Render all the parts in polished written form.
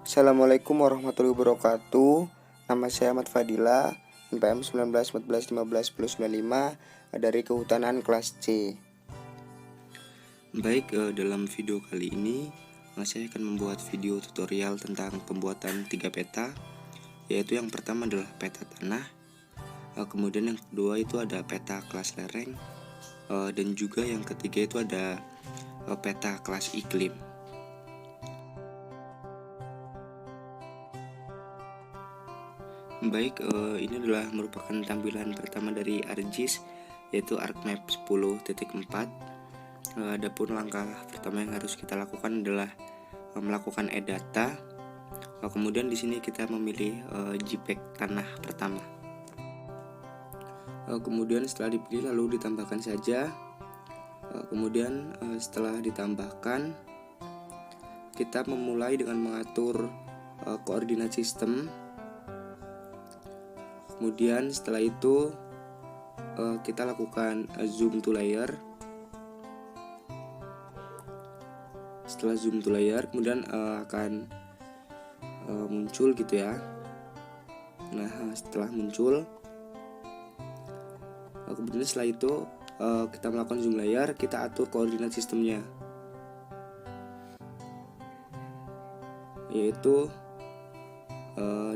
Assalamualaikum warahmatullahi wabarakatuh. Nama saya Ahmad Fadila, NPM 1914151095 dari Kehutanan kelas C. Baik, dalam video kali ini saya akan membuat video tutorial tentang pembuatan 3 peta, yaitu yang pertama adalah peta tanah, kemudian yang kedua itu ada peta kelas lereng, dan juga yang ketiga itu ada peta kelas iklim. Baik, ini adalah merupakan tampilan pertama dari ArcGIS, yaitu ArcMap 10.4. Adapun langkah pertama yang harus kita lakukan adalah melakukan add data. Kemudian di sini kita memilih JPEG tanah pertama. Kemudian setelah dipilih lalu ditambahkan saja. Kemudian setelah ditambahkan, kita memulai dengan mengatur koordinat sistem. Kemudian setelah itu kita lakukan zoom to layer. Setelah zoom to layer, kemudian akan muncul gitu ya. Nah, setelah muncul, kemudian setelah itu kita melakukan zoom layer, kita atur koordinat sistemnya, yaitu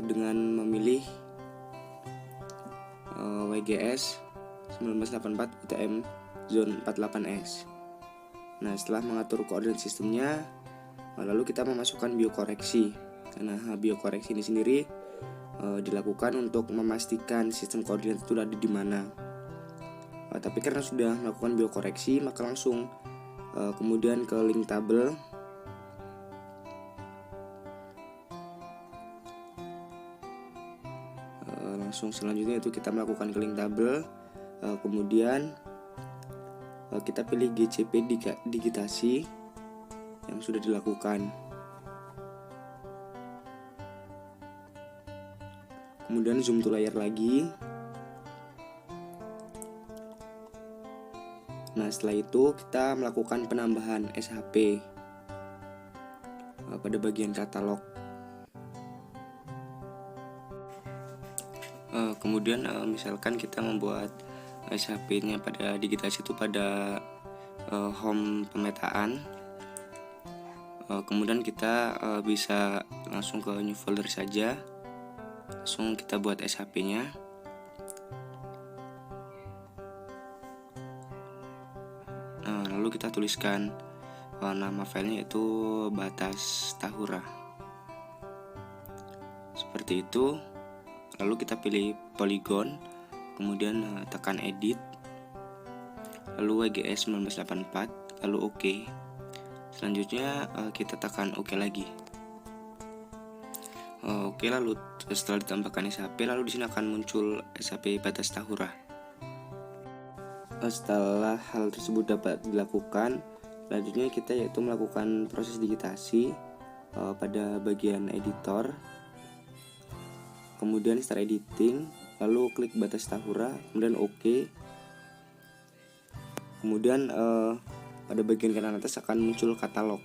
dengan memilih WGS 1984 UTM zone 48S. Nah, setelah mengatur koordinat sistemnya, lalu kita memasukkan biokoreksi. Nah, biokoreksi ini sendiri dilakukan untuk memastikan sistem koordinat itu ada di mana. Tapi karena sudah melakukan biokoreksi, maka langsung kemudian ke link tabel. Langsung selanjutnya itu kita melakukan ke link tabel. Kemudian kita pilih GCP digitasi yang sudah dilakukan. Kemudian zoom to layer lagi. Nah, setelah itu kita melakukan penambahan SHP pada bagian katalog. Kemudian misalkan kita membuat SHP-nya pada digitasi itu pada home pemetaan. Kemudian kita bisa langsung ke new folder saja. Langsung kita buat SHP-nya. Lalu kita tuliskan nama filenya itu batas tahura. Seperti itu. Lalu kita pilih polygon, kemudian tekan edit, lalu WGS 1984, lalu OK. Selanjutnya kita tekan OK lagi. Oke, lalu setelah ditambahkan SHP, lalu di sini akan muncul SHP batas tahura. Setelah hal tersebut dapat dilakukan, selanjutnya kita yaitu melakukan proses digitasi pada bagian editor. Kemudian start editing, lalu klik batas tahura, kemudian OK. Kemudian pada bagian kanan atas akan muncul katalog.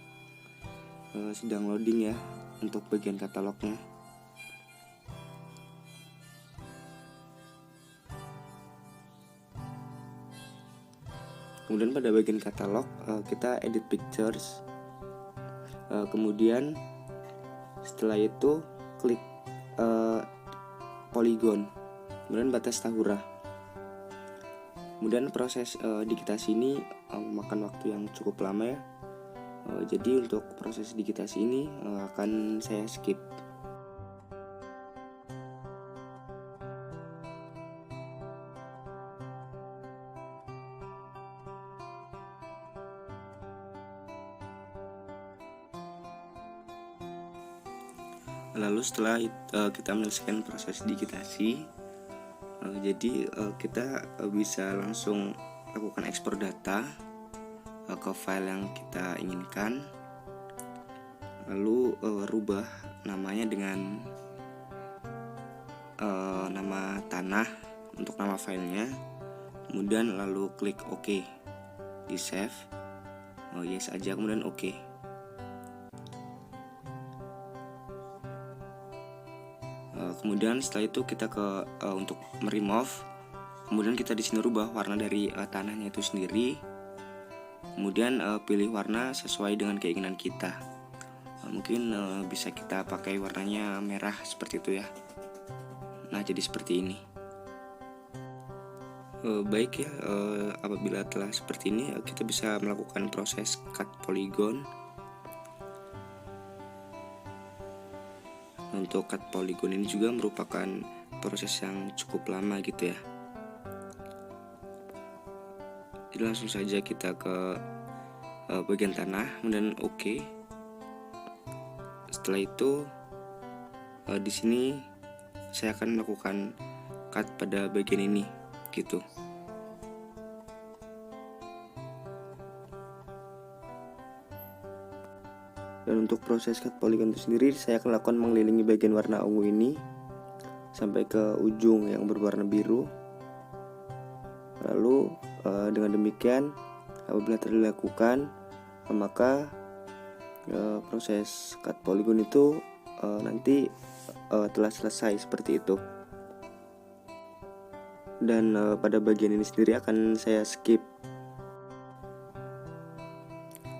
Sedang loading ya untuk bagian katalognya. Kemudian pada bagian katalog kita edit pictures. Kemudian setelah itu klik polygon, kemudian batas tahura. Kemudian proses digitasi ini memakan waktu yang cukup lama ya. Jadi untuk proses digitasi ini akan saya skip. Lalu setelah kita menyelesaikan proses digitasi, jadi kita bisa langsung lakukan ekspor data ke file yang kita inginkan. Lalu rubah namanya dengan nama tanah untuk nama filenya. Kemudian lalu klik OK, di save. Yes aja, kemudian OK. Kemudian setelah itu kita ke untuk meremove. Kemudian kita di sini rubah warna dari tanahnya itu sendiri. Kemudian pilih warna sesuai dengan keinginan kita. Mungkin bisa kita pakai warnanya merah seperti itu ya. Nah, jadi seperti ini. Baik ya, apabila telah seperti ini kita bisa melakukan proses cut polygon. Untuk cut polygon ini juga merupakan proses yang cukup lama gitu ya. Jadi langsung saja kita ke bagian tanah, kemudian oke. Setelah itu di sini saya akan melakukan cut pada bagian ini gitu. Dan untuk proses cut polygon itu sendiri saya akan lakukan mengelilingi bagian warna ungu ini sampai ke ujung yang berwarna biru. Lalu dengan demikian apabila telah dilakukan maka proses cut polygon itu nanti telah selesai seperti itu. Dan pada bagian ini sendiri akan saya skip.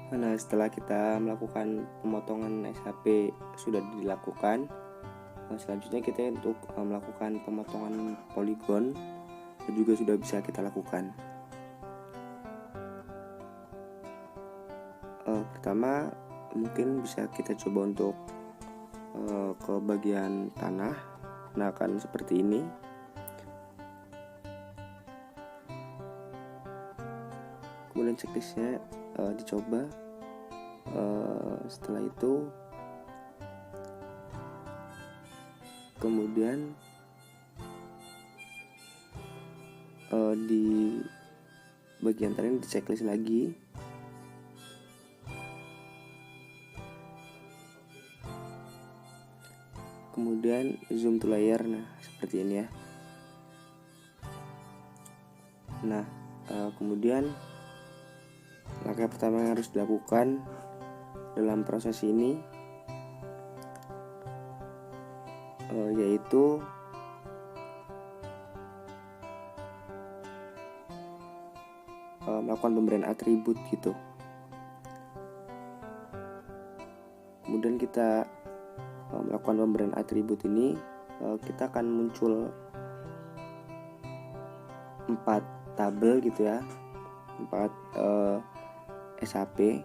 Nah, setelah kita melakukan pemotongan SHP sudah dilakukan, selanjutnya kita untuk melakukan pemotongan poligon juga sudah bisa kita lakukan. Pertama mungkin bisa kita coba untuk ke bagian tanah. Nah, akan seperti ini. Kemudian checklistnya dicoba. Setelah itu kemudian di bagian tadi di checklist lagi. Kemudian zoom to layer. Nah, seperti ini ya. Nah, kemudian langkah pertama yang harus dilakukan dalam proses ini yaitu melakukan pemberian atribut gitu. Kemudian kita melakukan pemberian atribut ini, kita akan muncul 4 tabel gitu ya, 4 SHP.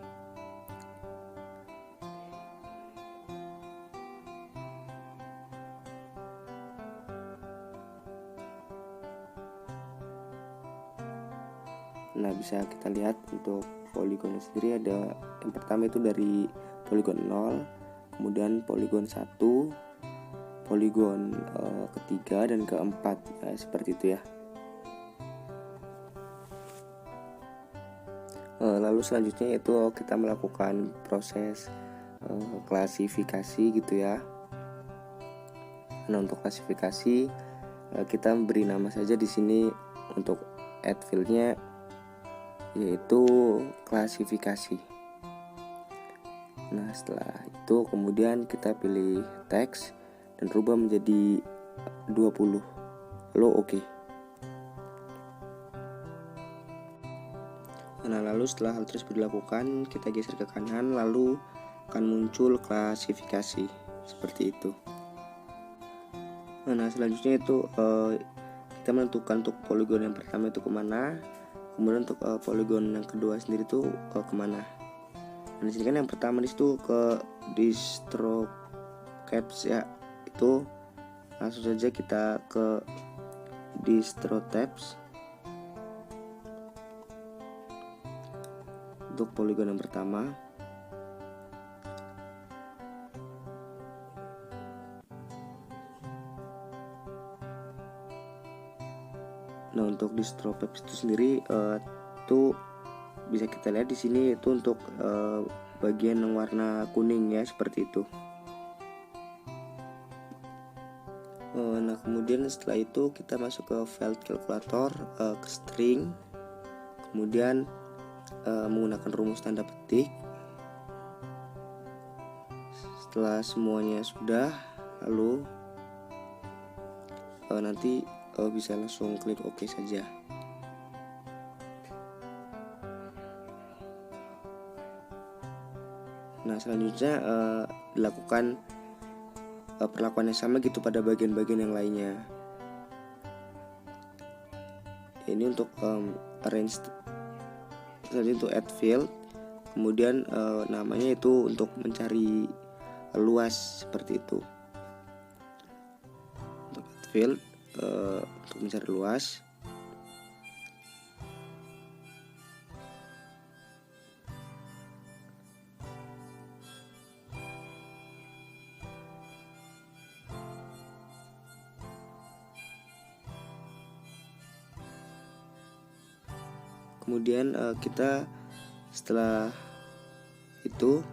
Nah, bisa kita lihat untuk poligon sendiri ada yang pertama itu dari poligon 0, kemudian poligon 1, poligon ketiga dan keempat, seperti itu ya. Lalu selanjutnya yaitu kita melakukan proses klasifikasi gitu ya. Nah, untuk klasifikasi kita beri nama saja di sini untuk add field-nya yaitu klasifikasi. Nah, setelah itu kemudian kita pilih teks dan rubah menjadi 20. Lalu oke. Nah, lalu setelah hal tersebut dilakukan, kita geser ke kanan, lalu akan muncul klasifikasi seperti itu. Nah, selanjutnya itu kita menentukan untuk poligon yang pertama itu kemana, kemudian untuk poligon yang kedua sendiri itu kemana. Nah, di sini kan yang pertama di situ ke distro caps ya, itu langsung saja kita ke distro tabs. Untuk poligon yang pertama, nah untuk distro tabs itu sendiri tuh bisa kita lihat di sini itu untuk bagian yang warna kuning ya, seperti itu. Nah, kemudian setelah itu kita masuk ke file calculator, ke string, kemudian menggunakan rumus tanda petik. Setelah semuanya sudah, lalu nanti bisa langsung klik OK saja. Nah, selanjutnya dilakukan perlakuan yang sama gitu pada bagian-bagian yang lainnya. Ini untuk arrange, selanjutnya untuk add field, kemudian namanya itu untuk mencari luas seperti itu. Untuk add field untuk mencari luas. Kemudian kita setelah itu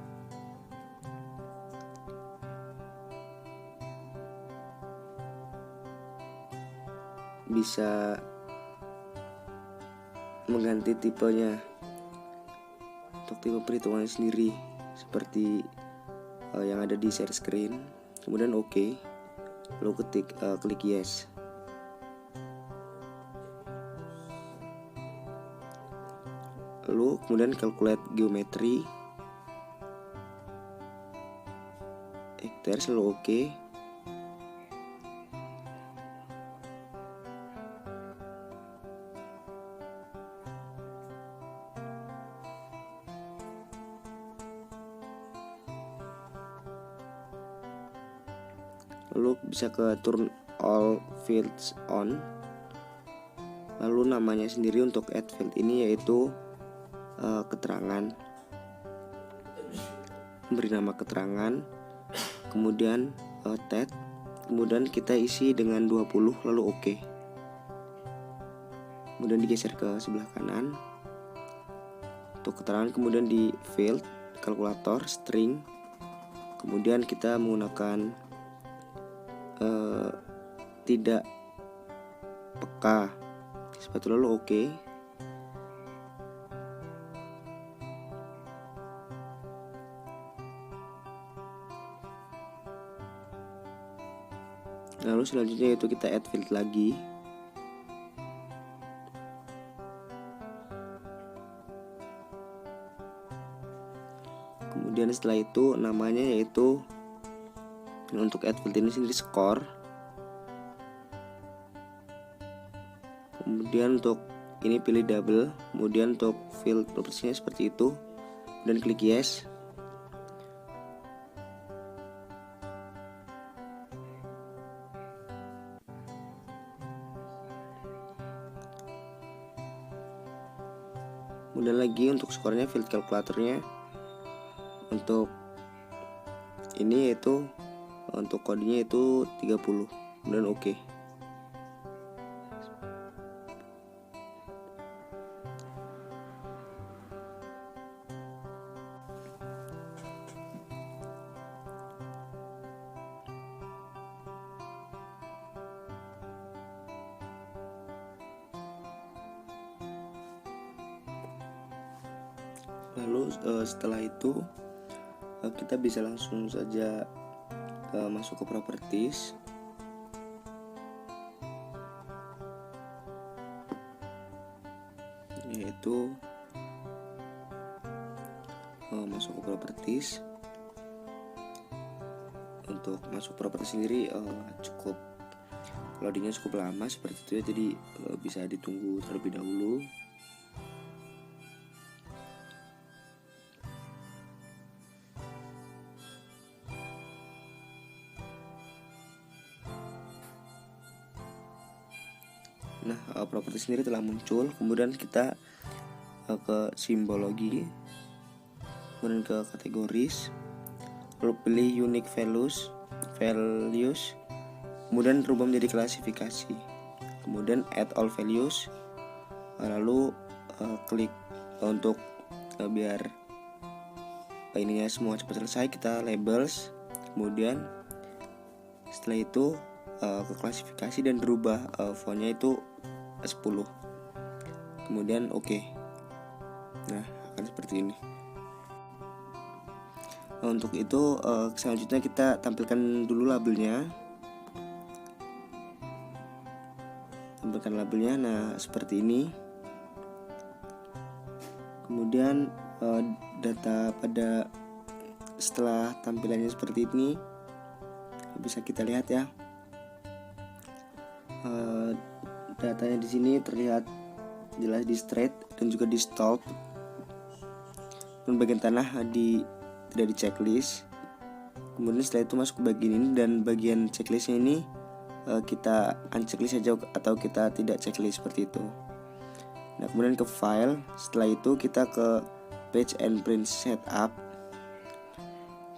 bisa mengganti tipenya untuk tipe perhitungannya sendiri seperti yang ada di share screen. Kemudian OK, lalu klik yes. Lalu kemudian calculate geometry, hectares, lalu OK. Lalu bisa ke turn all fields on. Lalu namanya sendiri untuk add field ini yaitu keterangan, beri nama keterangan, kemudian tag, kemudian kita isi dengan 20 lalu OK. Kemudian digeser ke sebelah kanan untuk keterangan, kemudian di field kalkulator string, kemudian kita menggunakan tidak peka seperti itu, lalu OK. Lalu selanjutnya itu kita add field lagi. Kemudian setelah itu namanya yaitu untuk add field ini sendiri score. Kemudian untuk ini pilih double, kemudian untuk field propertiesnya seperti itu, dan klik yes. Kemudian lagi untuk skornya field kalkulatornya untuk ini yaitu untuk kodenya itu 30, kemudian OK. Lalu setelah itu kita bisa langsung saja masuk ke properties. Yaitu masuk ke properties. Untuk masuk properties sendiri cukup loadingnya cukup lama seperti itu ya, jadi bisa ditunggu terlebih dahulu. Nah, properti sendiri telah muncul. Kemudian kita ke simbologi, kemudian ke kategoris, lalu pilih unique values, kemudian rubah menjadi klasifikasi, kemudian add all values, lalu klik untuk biar ininya semua cepat selesai, kita labels, kemudian setelah itu ke klasifikasi dan berubah fontnya itu 10, kemudian OK. Nah, akan seperti ini. Untuk itu selanjutnya kita tampilkan dulu labelnya. tampilkan labelnya. Nah seperti ini. Kemudian data pada setelah tampilannya seperti ini bisa kita lihat ya. Datanya di sini terlihat jelas di straight dan juga di stop. Dan bagian tanah tidak di checklist. Kemudian setelah itu masuk ke bagian ini, dan bagian checklistnya ini kita unchecklist saja atau kita tidak checklist seperti itu. Nah kemudian ke file, setelah itu kita ke page and print setup.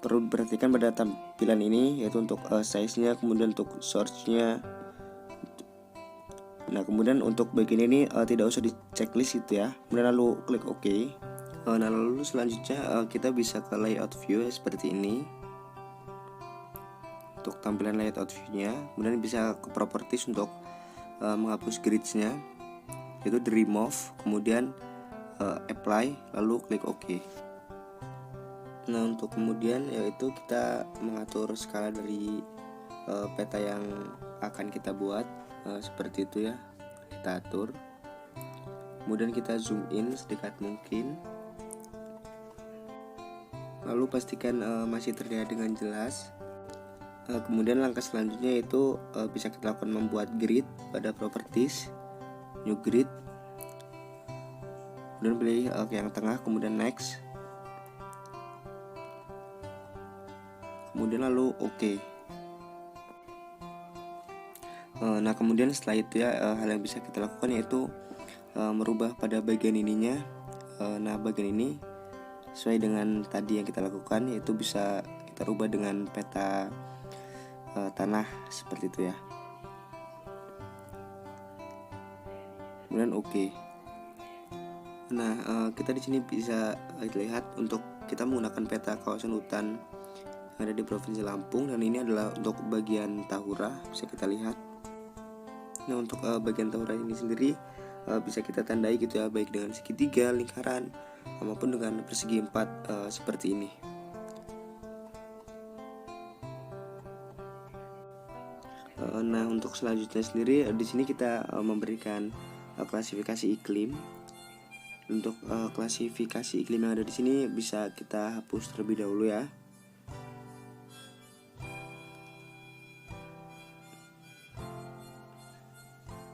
Perlu diperhatikan pada tampilan ini, yaitu untuk size-nya, kemudian untuk source-nya. Nah kemudian untuk bagian ini tidak usah di checklist gitu ya. Kemudian lalu klik OK. Nah lalu selanjutnya kita bisa ke layout view seperti ini. Untuk tampilan layout view-nya, kemudian bisa ke properties untuk menghapus grids-nya, yaitu di remove, kemudian apply, lalu klik OK. Nah untuk kemudian yaitu kita mengatur skala dari peta yang akan kita buat, seperti itu ya, kita atur. Kemudian kita zoom in sedekat mungkin, lalu pastikan masih terlihat dengan jelas. Kemudian langkah selanjutnya yaitu bisa kita lakukan membuat grid pada properties, new grid, kemudian pilih yang tengah, kemudian next, kemudian lalu OK. Nah kemudian setelah itu ya, hal yang bisa kita lakukan yaitu merubah pada bagian ininya. Nah bagian ini sesuai dengan tadi yang kita lakukan, yaitu bisa kita rubah dengan peta tanah seperti itu ya. Kemudian OK. Nah kita di sini bisa lihat untuk kita menggunakan peta kawasan hutan yang ada di Provinsi Lampung, dan ini adalah untuk bagian Tahura, bisa kita lihat. Nah untuk bagian Tahura ini sendiri bisa kita tandai gitu ya, baik dengan segitiga, lingkaran, maupun dengan persegi 4 seperti ini. Nah untuk selanjutnya sendiri di sini kita memberikan klasifikasi iklim. Untuk klasifikasi iklim yang ada di sini bisa kita hapus terlebih dahulu ya.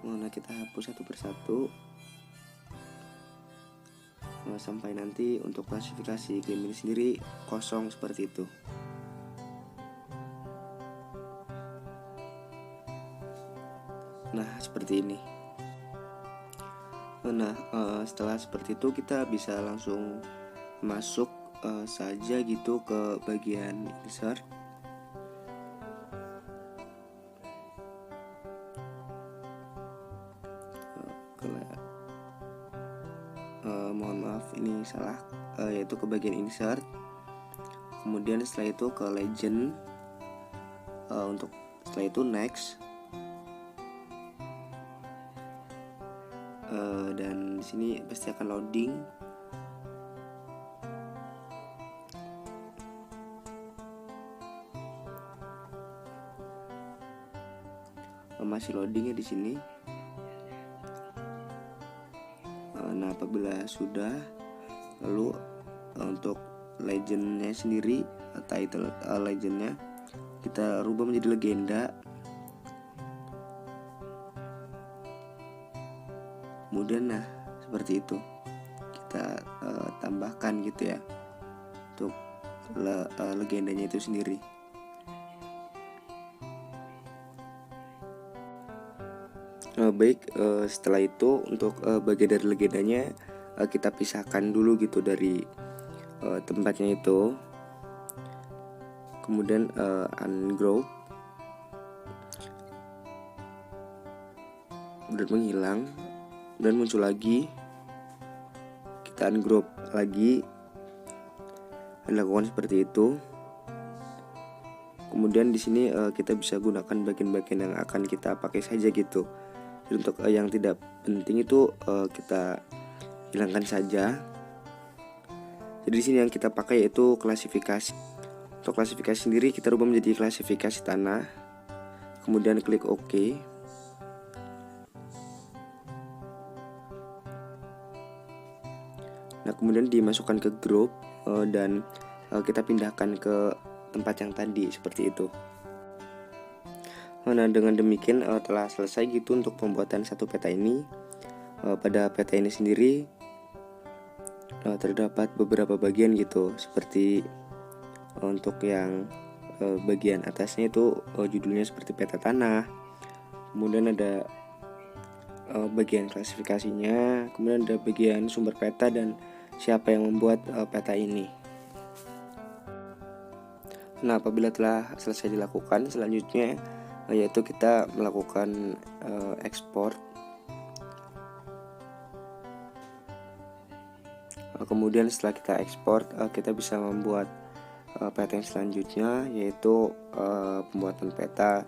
Nah kita hapus satu persatu sampai nanti untuk klasifikasi iklim ini sendiri kosong seperti itu. Nah seperti ini. Nah setelah seperti itu kita bisa langsung masuk saja gitu ke bagian insert. Mohon maaf ini salah, yaitu ke bagian insert. Kemudian setelah itu ke legend, untuk setelah itu next, dan di sini pasti akan loading. Masih loadingnya di sini. Nah apabila sudah, lalu untuk legendnya sendiri, title legendnya kita rubah menjadi legenda. Kemudian nah seperti itu kita tambahkan gitu ya untuk legendanya itu sendiri. Baik, setelah itu untuk bagian dari legendanya kita pisahkan dulu gitu dari tempatnya itu. Kemudian ungroup, kemudian menghilang dan muncul lagi. Kita ungroup lagi, lakukan seperti itu. Kemudian di sini kita bisa gunakan bagian-bagian yang akan kita pakai saja gitu. Jadi untuk yang tidak penting itu kita hilangkan saja. Jadi di sini yang kita pakai yaitu klasifikasi. Untuk klasifikasi sendiri kita rubah menjadi klasifikasi tanah. Kemudian klik OK. Nah kemudian dimasukkan ke grup dan kita pindahkan ke tempat yang tadi seperti itu. Nah dengan demikian telah selesai gitu untuk pembuatan satu peta ini. Pada peta ini sendiri terdapat beberapa bagian gitu, seperti untuk yang bagian atasnya itu judulnya seperti peta tanah. Kemudian ada bagian klasifikasinya, kemudian ada bagian sumber peta dan siapa yang membuat peta ini. Nah apabila telah selesai dilakukan, selanjutnya yaitu kita melakukan ekspor. Kemudian setelah kita ekspor, kita bisa membuat peta yang selanjutnya, yaitu pembuatan peta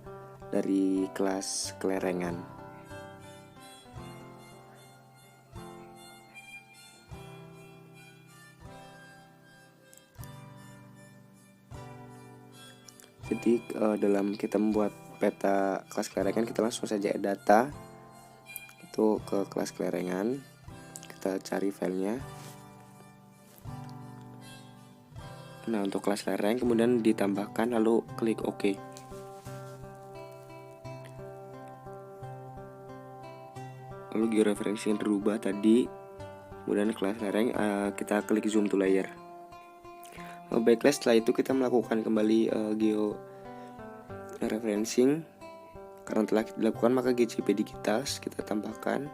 dari kelas kelerengan. Jadi dalam kita membuat peta kelas kelerengan, kita langsung saja data itu ke kelas kelerengan, kita cari filenya. Nah untuk kelas lereng kemudian ditambahkan, lalu klik OK. Lalu georeferensi yang berubah tadi, kemudian kelas lereng kita klik zoom to layer. Baiklah, setelah itu kita melakukan kembali georeferencing. Karena telah dilakukan maka GCP Digitals kita tambahkan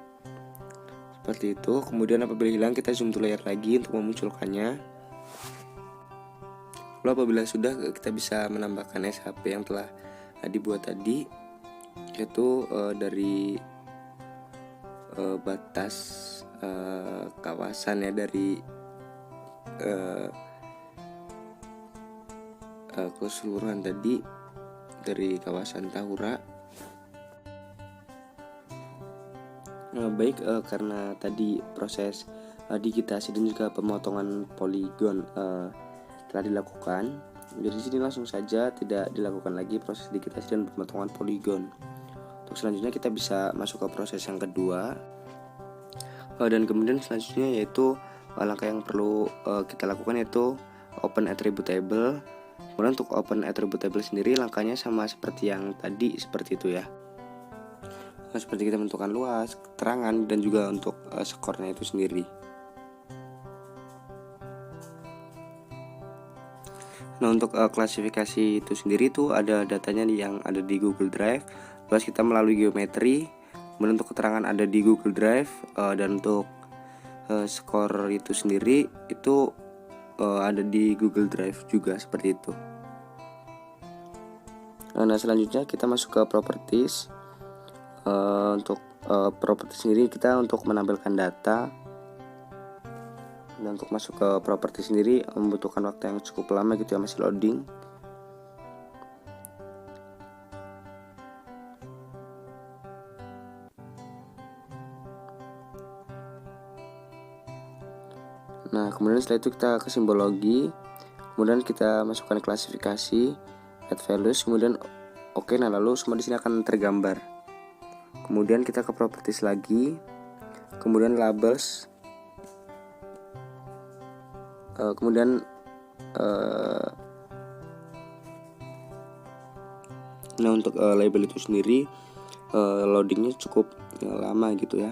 seperti itu. Kemudian apabila hilang kita zoom to layer lagi untuk memunculkannya. Lalu apabila sudah, kita bisa menambahkan SHP yang telah dibuat tadi, yaitu dari batas kawasan ya, dari keseluruhan tadi dari kawasan Tahura. Baik, karena tadi proses digitasi dan juga pemotongan poligon telah dilakukan, jadi sini langsung saja tidak dilakukan lagi proses digitasi dan pemotongan poligon. Untuk selanjutnya kita bisa masuk ke proses yang kedua, dan kemudian selanjutnya yaitu langkah yang perlu kita lakukan yaitu open attribute table. Kemudian untuk open attribute table sendiri langkahnya sama seperti yang tadi, seperti itu ya. Nah, seperti kita menentukan luas, keterangan, dan juga untuk skornya itu sendiri. Nah untuk klasifikasi itu sendiri tuh ada datanya yang ada di Google Drive. Terus kita melalui geometri. Kemudian untuk keterangan ada di Google Drive, dan untuk skor itu sendiri itu ada di Google Drive juga seperti itu. Nah selanjutnya kita masuk ke properties. Untuk properties sendiri kita untuk menampilkan data. Dan untuk masuk ke properti sendiri membutuhkan waktu yang cukup lama gitu ya, masih loading. Nah kemudian setelah itu kita ke simbologi, kemudian kita masukkan klasifikasi, add values, kemudian oke. Nah lalu semua di sini akan tergambar. Kemudian kita ke properties lagi, kemudian labels. Kemudian nah untuk label itu sendiri loadingnya cukup lama gitu ya.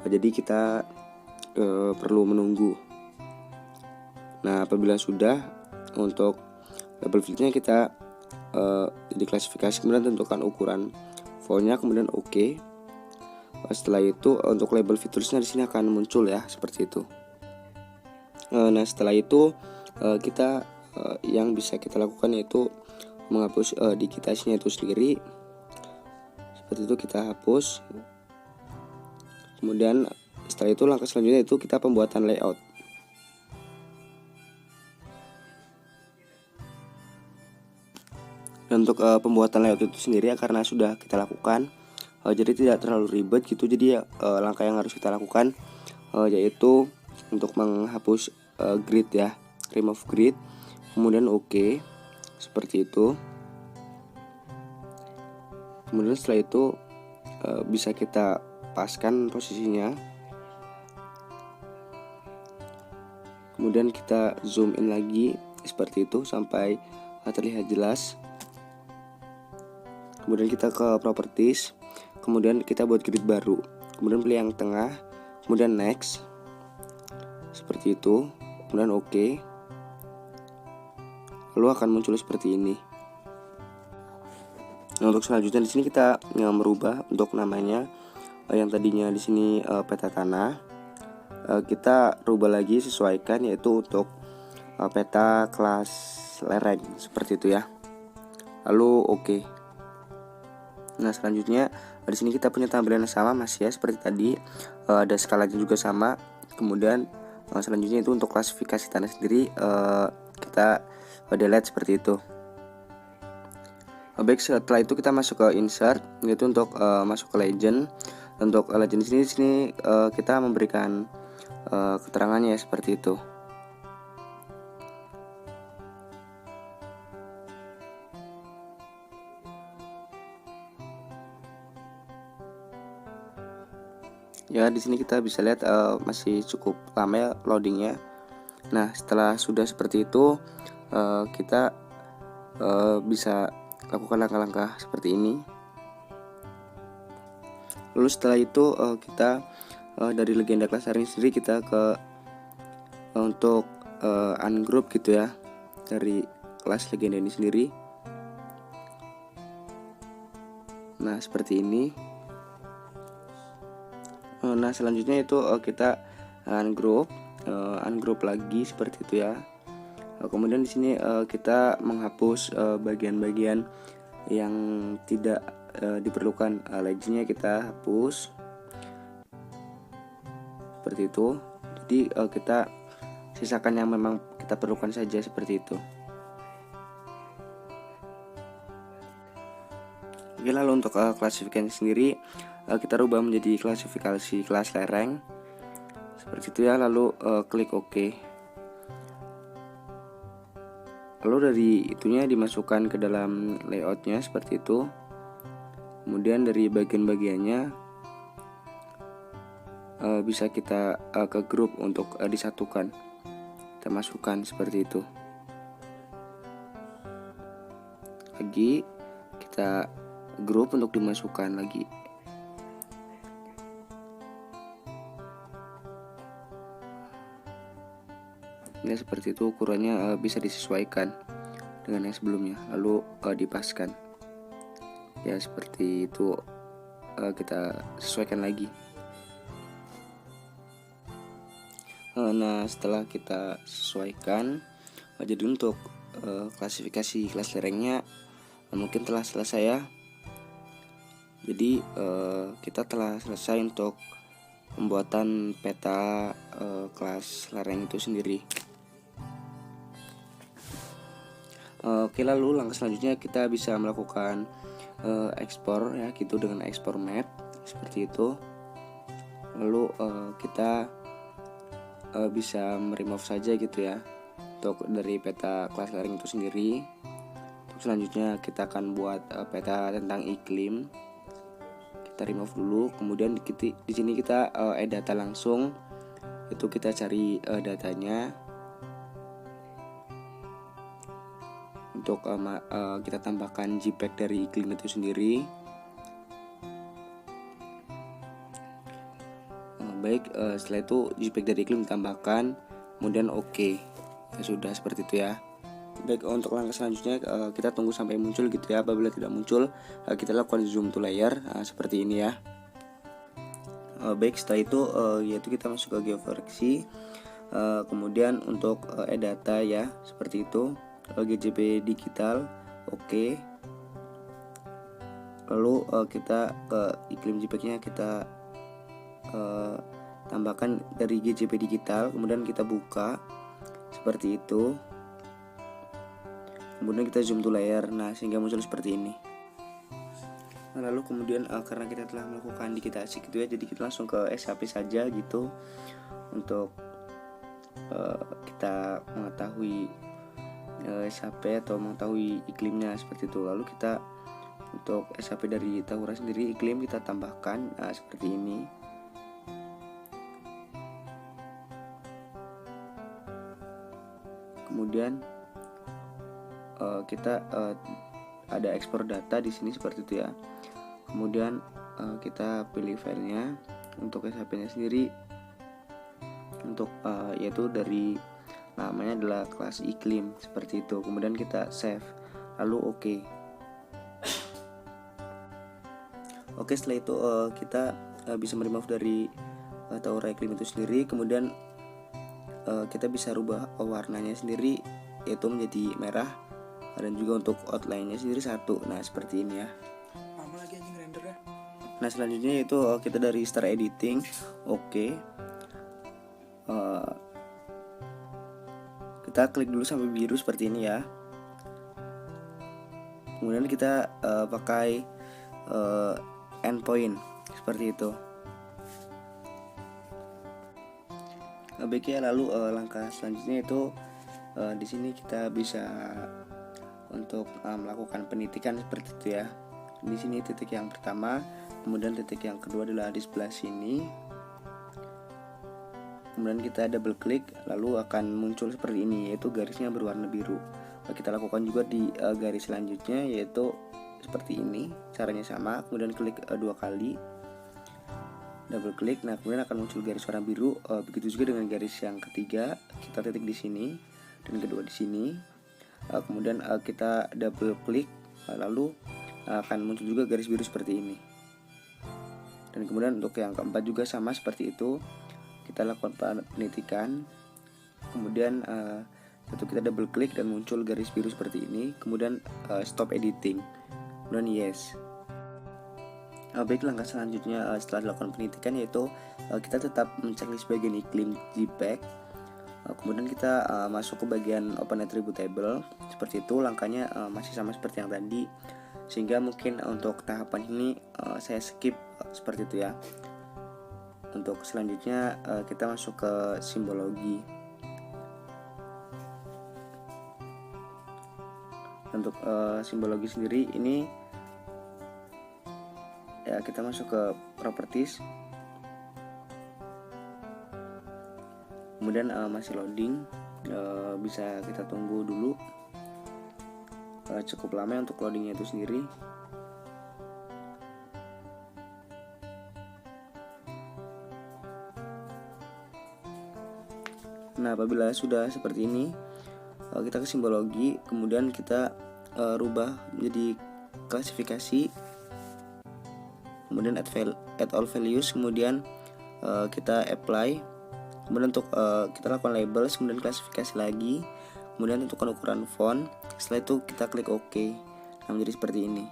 Jadi kita perlu menunggu. Nah apabila sudah, untuk label fieldnya kita diklasifikasi, kemudian tentukan ukuran fontnya, kemudian oke. Setelah itu untuk label fiturnya di sini akan muncul ya, seperti itu. Nah setelah itu kita yang bisa kita lakukan yaitu menghapus digitasinya itu sendiri. Seperti itu kita hapus. Kemudian setelah itu langkah selanjutnya itu kita pembuatan layout. Dan untuk pembuatan layout itu sendiri karena sudah kita lakukan, jadi tidak terlalu ribet gitu. Jadi langkah yang harus kita lakukan yaitu untuk menghapus grid ya, remove grid, kemudian oke, seperti itu. Kemudian setelah itu bisa kita paskan posisinya. kemudian kita zoom in lagi seperti itu sampai terlihat jelas. Kemudian kita ke properties, kemudian kita buat grid baru, kemudian pilih yang tengah, kemudian next seperti itu, kemudian oke. Lalu akan muncul seperti ini. Nah, untuk selanjutnya di sini kita merubah untuk namanya. Yang tadinya di sini peta tanah, kita rubah lagi, sesuaikan, yaitu untuk peta kelas lereng seperti itu ya. Lalu oke. Nah, selanjutnya di sini kita punya tampilan yang sama masih ya seperti tadi, ada skalanya juga sama. Kemudian selanjutnya itu untuk klasifikasi tanah sendiri, kita delete seperti itu. Baik, setelah itu kita masuk ke insert, yaitu untuk masuk ke legend. Untuk legend di sini kita memberikan keterangannya ya, seperti itu. Ya, di sini kita bisa lihat masih cukup lama ya loadingnya. Nah, setelah sudah seperti itu, kita bisa lakukan langkah-langkah seperti ini. Lalu setelah itu kita dari legenda kelas lereng sendiri kita ke untuk ungroup gitu ya, dari kelas legenda ini sendiri. Nah, seperti ini. Nah, selanjutnya itu kita ungroup lagi seperti itu ya. Kemudian di sini kita menghapus bagian-bagian yang tidak diperlukan, legendnya kita hapus seperti itu. Jadi kita sisakan yang memang kita perlukan saja seperti itu. Oke, lalu untuk klasifikasi sendiri kita rubah menjadi klasifikasi kelas lereng seperti itu ya. Lalu klik OK. Lalu dari itunya dimasukkan ke dalam layoutnya seperti itu. Kemudian dari bagian-bagiannya bisa kita ke grup untuk disatukan. Kita masukkan seperti itu. Lagi kita grup untuk dimasukkan lagi. Ini seperti itu, ukurannya bisa disesuaikan dengan yang sebelumnya, lalu dipaskan ya, seperti itu. Kita sesuaikan lagi. Nah, setelah kita sesuaikan, jadi untuk klasifikasi kelas lerengnya mungkin telah selesai ya. Jadi kita telah selesai untuk pembuatan peta kelas lereng itu sendiri. Oke, lalu langkah selanjutnya kita bisa melakukan ekspor ya, gitu, dengan ekspor map seperti itu. Lalu kita bisa remove saja gitu ya untuk dari peta kelas lereng itu sendiri. Untuk selanjutnya kita akan buat peta tentang iklim. Kita remove dulu, kemudian di sini kita add data langsung. Itu kita cari datanya. Untuk kita tambahkan JPEG dari iklim itu sendiri. Baik, setelah itu JPEG dari iklim ditambahkan, kemudian oke. Ya sudah, seperti itu ya. Baik, untuk langkah selanjutnya kita tunggu sampai muncul gitu ya. Apabila tidak muncul, kita lakukan zoom to layer seperti ini ya. Baik, setelah itu yaitu kita masuk ke geokoreksi. Kemudian untuk data ya, seperti itu. GJP digital, oke. Lalu kita ke iklim JPEG-nya kita tambahkan dari GJP digital, kemudian kita buka seperti itu. Kemudian kita zoom to layer, nah sehingga muncul seperti ini. Nah, lalu kemudian karena kita telah melakukan digitasi gitu ya, jadi kita langsung ke SAP saja gitu untuk kita mengetahui SAP atau mengetahui iklimnya seperti itu. Lalu kita untuk SAP dari Tahura sendiri iklim kita tambahkan seperti ini. kemudian kita ada ekspor data di sini seperti itu ya. Kemudian kita pilih filenya. Untuk SHP-nya sendiri untuk yaitu dari namanya adalah kelas iklim seperti itu. Kemudian kita save, lalu oke, setelah itu kita bisa remove dari Taura iklim itu sendiri. Kemudian kita bisa rubah warnanya sendiri, yaitu menjadi merah, dan juga untuk outline-nya sendiri 1. Nah seperti ini ya. Lama lagi anjing rendernya. Nah selanjutnya yaitu kita dari start editing. Kita klik dulu sampai biru seperti ini ya. Kemudian kita pakai endpoint seperti itu. Baik ya, lalu langkah selanjutnya itu di sini kita bisa untuk melakukan penitikan seperti itu ya. Di sini titik yang pertama, kemudian titik yang kedua adalah di sebelah sini. Kemudian kita double klik, lalu akan muncul seperti ini, yaitu garisnya berwarna biru. Kita lakukan juga di garis selanjutnya, yaitu seperti ini. Caranya sama, kemudian klik 2 kali, double klik. Nah kemudian akan muncul garis warna biru. Begitu juga dengan garis yang ketiga, kita titik di sini dan kedua di sini. Kemudian kita double klik, lalu akan muncul juga garis biru seperti ini. Dan kemudian untuk yang keempat juga sama seperti itu. Kita lakukan penitikan, kemudian kita double klik dan muncul garis biru seperti ini. Kemudian stop editing, kemudian yes. Baik, langkah selanjutnya setelah dilakukan penitikan yaitu kita tetap menceklis bagian iklim JPEG. Kemudian kita masuk ke bagian open attributable seperti itu. Langkahnya masih sama seperti yang tadi, sehingga mungkin untuk tahapan ini saya skip seperti itu ya. Untuk selanjutnya kita masuk ke simbologi. Untuk simbologi sendiri ini ya, kita masuk ke properties. Kemudian masih loading, bisa kita tunggu dulu. Cukup lama untuk loadingnya itu sendiri. Nah apabila sudah seperti ini, kita ke simbologi, kemudian kita rubah menjadi klasifikasi, kemudian add all values, kemudian kita apply, kemudian untuk kita lakukan labels, kemudian klasifikasi lagi, kemudian tentukan ukuran font. Setelah itu kita klik OK. Nah menjadi seperti ini.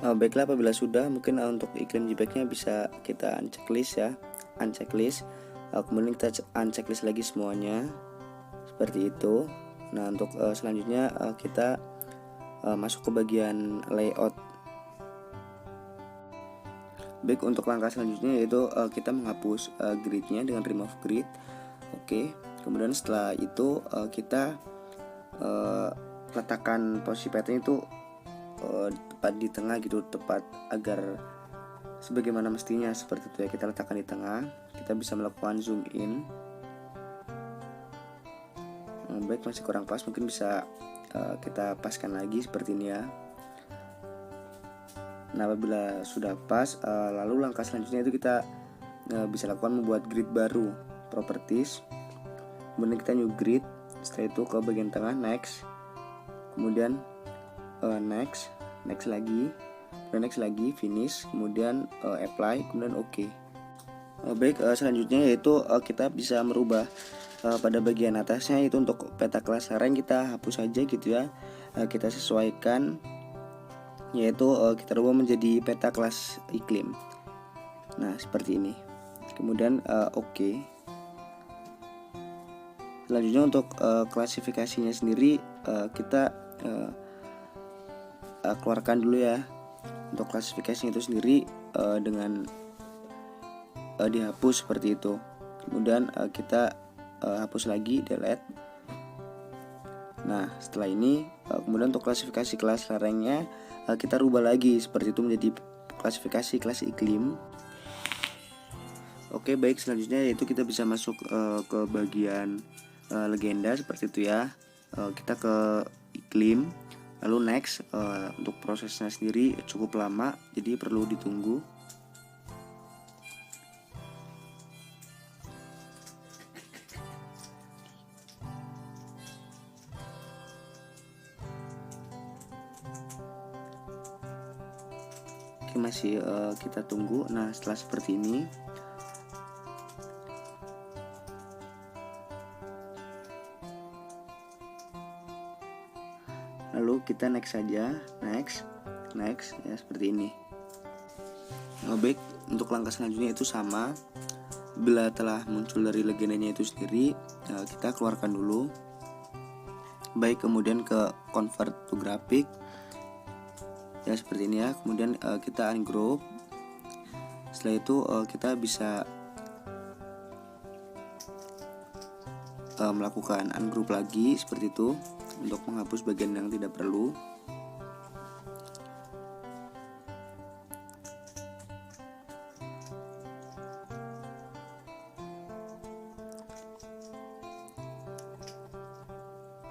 Baiklah, apabila sudah, mungkin untuk iklim JPEG-nya bisa kita unchecklist ya, unchecklist. Kemudian kita unchecklist lagi semuanya seperti itu. Nah untuk selanjutnya kita masuk ke bagian layout. Baik, untuk langkah selanjutnya yaitu kita menghapus gridnya dengan remove grid. Kemudian setelah itu kita letakkan posisi pattern itu tepat di tengah gitu, tepat agar sebagaimana mestinya seperti itu ya. Kita letakkan di tengah. Kita bisa melakukan zoom in. Baik, masih kurang pas, mungkin bisa kita paskan lagi seperti ini ya. Nah apabila sudah pas, lalu langkah selanjutnya itu kita bisa lakukan membuat grid baru, properties, kemudian kita new grid. Setelah itu ke bagian tengah, next, kemudian next lagi, kemudian next lagi, finish, kemudian apply, kemudian OK. Baik, selanjutnya yaitu kita bisa merubah pada bagian atasnya, itu untuk peta kelas lereng kita hapus saja gitu ya. Kita sesuaikan, yaitu kita rubah menjadi peta kelas iklim. Nah seperti ini. Kemudian OK. Selanjutnya untuk klasifikasinya sendiri kita keluarkan dulu ya. Untuk klasifikasinya itu sendiri dengan dihapus seperti itu. Kemudian kita hapus lagi, delete. Nah setelah ini kemudian untuk klasifikasi kelas lerengnya kita rubah lagi seperti itu menjadi klasifikasi kelas iklim. Baik, selanjutnya yaitu kita bisa masuk ke bagian legenda seperti itu ya. Kita ke iklim, lalu next. Untuk prosesnya sendiri cukup lama, jadi perlu ditunggu. Oke, masih kita tunggu. Nah, setelah seperti ini, lalu kita next saja, next ya, seperti ini. Baik, untuk langkah selanjutnya itu sama. Bila telah muncul dari legendanya itu sendiri, kita keluarkan dulu. Baik, kemudian ke convert to graphic ya, seperti ini ya. Kemudian kita ungroup. Setelah itu kita bisa melakukan ungroup lagi seperti itu untuk menghapus bagian yang tidak perlu.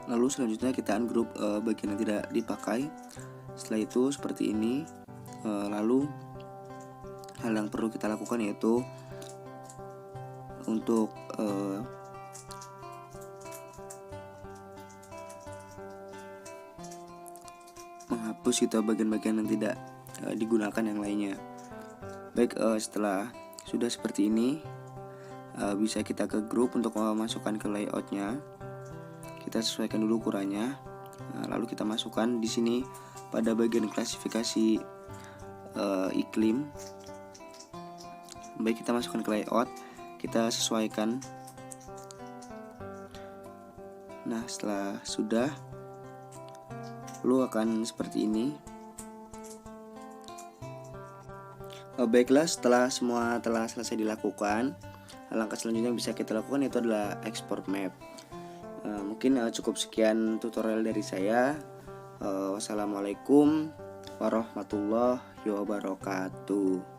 Lalu selanjutnya kita ungroup bagian yang tidak dipakai. Setelah itu seperti ini. Lalu hal yang perlu kita lakukan yaitu untuk menghapus itu bagian-bagian yang tidak digunakan yang lainnya. Baik, setelah sudah seperti ini, bisa kita ke grup untuk memasukkan ke layoutnya. Kita sesuaikan dulu ukurannya. Lalu kita masukkan di sini pada bagian klasifikasi iklim. Baik, kita masukkan ke layout, kita sesuaikan. Nah, setelah sudah, lalu akan seperti ini. Baiklah, setelah semua telah selesai dilakukan, langkah selanjutnya yang bisa kita lakukan itu adalah export map. Mungkin cukup sekian tutorial dari saya. Wassalamualaikum warahmatullahi wabarakatuh.